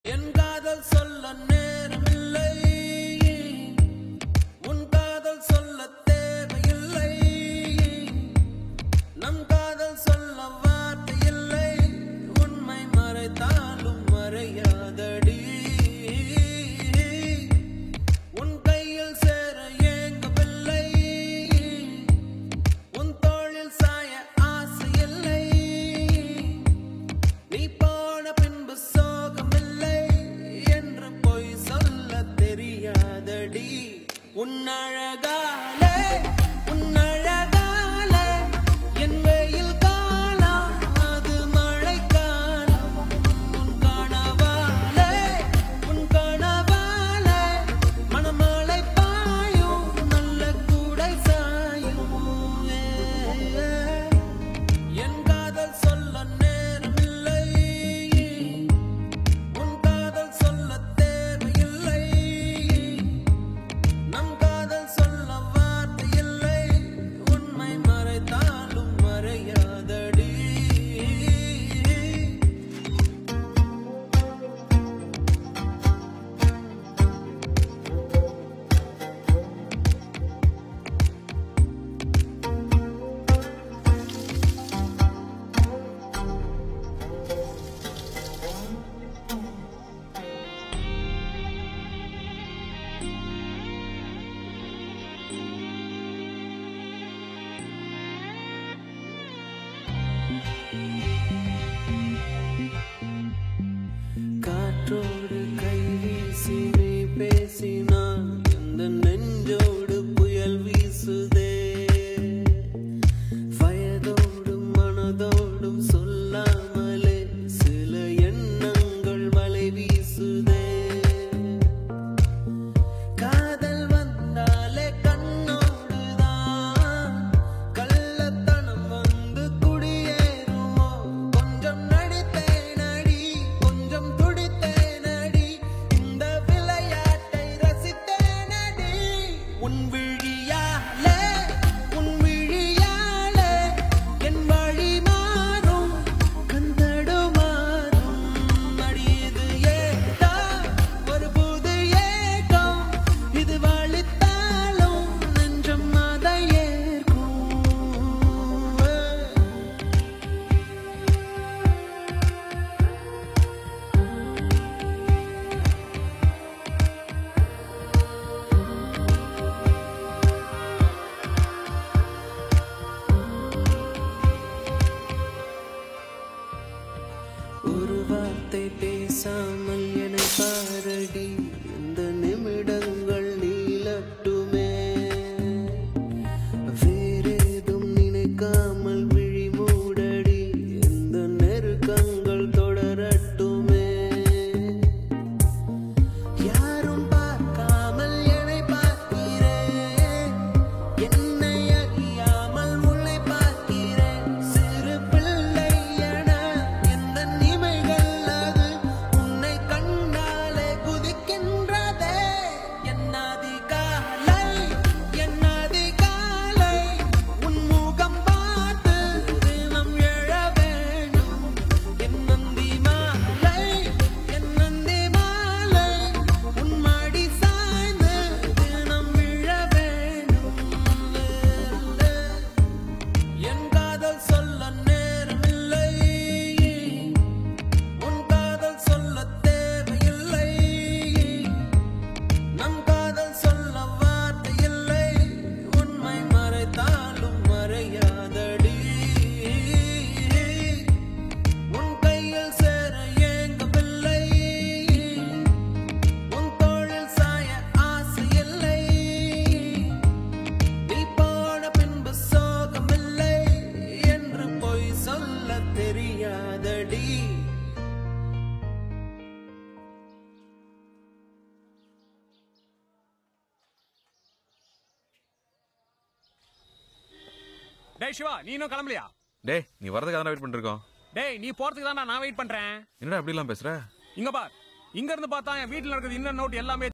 என் காதல் சொல்ல நேரமில்லை, உன் காதல் சொல்ல தேவையில்லை, நம் காதல் சொல்ல வார்த்தை இல்லை, உண்மை மறைத்தாலும் மறையாதடி. உன் கையில் சேர ஏங்கவில்லை, உன் தோளில் சாய ஆசை இல்லை, நீ போன பின்பு சோகமில்லை என்று பொய் சொல்ல தெரியாதடி. உன்னழகாலே உன்னழகாலே என் வெயில் காலம் அது மழை காலம். உன் கனவாலே உன் கனவாலே மணமழை பாயும் நல்ல கூடை சாயும். என் காதல் சொல்ல நேரமில்லை, உன் காதல் சொல்ல தேவையில்லை, நம் காதல் சொல்ல வார்த்தை இல்லை, உண்மை மறைத்தாலும் மறையாதடி. காற்றோடு கை வீசி நீ பேசினான், இந்த நெஞ்சோடு புயல் வீசுதே. வயதோடும் மனதோடும் சொல்லாமலே சில எண்ணங்கள் மலை வீசுதே. காதல் வந்தாலே கண்ணோடுதான் கள்ளத்தனம் வந்து குடியேறுமோ. கொஞ்சம் நடித்தேனடி, கொஞ்சம் துடித்தேனடி, இந்த விளையாட்டை ரசித்தேனடி. உன் விழியாலே உன் விழியாலே என் வழி மாறும் கந்தடுமாறும். அடி இது ஏதோ ஒரு புது ஏகம், இது வலித்தாலும் நெஞ்சம் அதை ஏற்கும். ஒரு வார்த்தை பேசாமல் என்னை பாரடி, இந்த நிமிடங்கள் நீளட்டுமே. வேறேதும் நினைக்காமல் விழி மூடடி, இந்த நெருக்கங்கள் தொடரட்டுமே. யாரும் பார்க்காமல் என்னை பார்க்கிறேன், என்னை அறியாமல் உன்னை பார்க்கிறேன். சிறு பிள்ளை என எந்த நிமைகள் அது உன்னை கண்டாலே குதிக்கின்றதே. என் அதிகாலை என் அதிகாலை உன் முகம் பார்த்து தினம் எழ வேண்டும். என் நந்தி மாலை உன் மடி சாய்ந்து தினம் விழ வேண்டும். என் காதல் சொல்ல நேரமில்லை, உன் காதல் சொல்ல தேவையில்லை, நம் காதல் சொல்ல வார்த்தை இல்லை, உண்மை மறைத்தாலும் மறையாதடி. உன் கையில் சேர ஏங்கவில்லை, உன் தோளில் சாய ஆசை இல்லை, நீ போன பின்பு சோகமில்லை என்று பொய் சொல்ல தெரியாதடி. டேய் சிவா, நீ இன்னும் கிளம்பலையா? டேய் நீ வரதுக்காக வெயிட் பண்ணிட்டு இருக்கோம். டேய் நீ போறதுக்கு தான் நான் வெயிட் பண்றேன். என்னடா இப்படி எல்லாம் பேசுற? இங்க பார், இங்க இருந்து பார்த்தா என் வீட்டுல நடக்குது இன்னும் நோட் எல்லாமே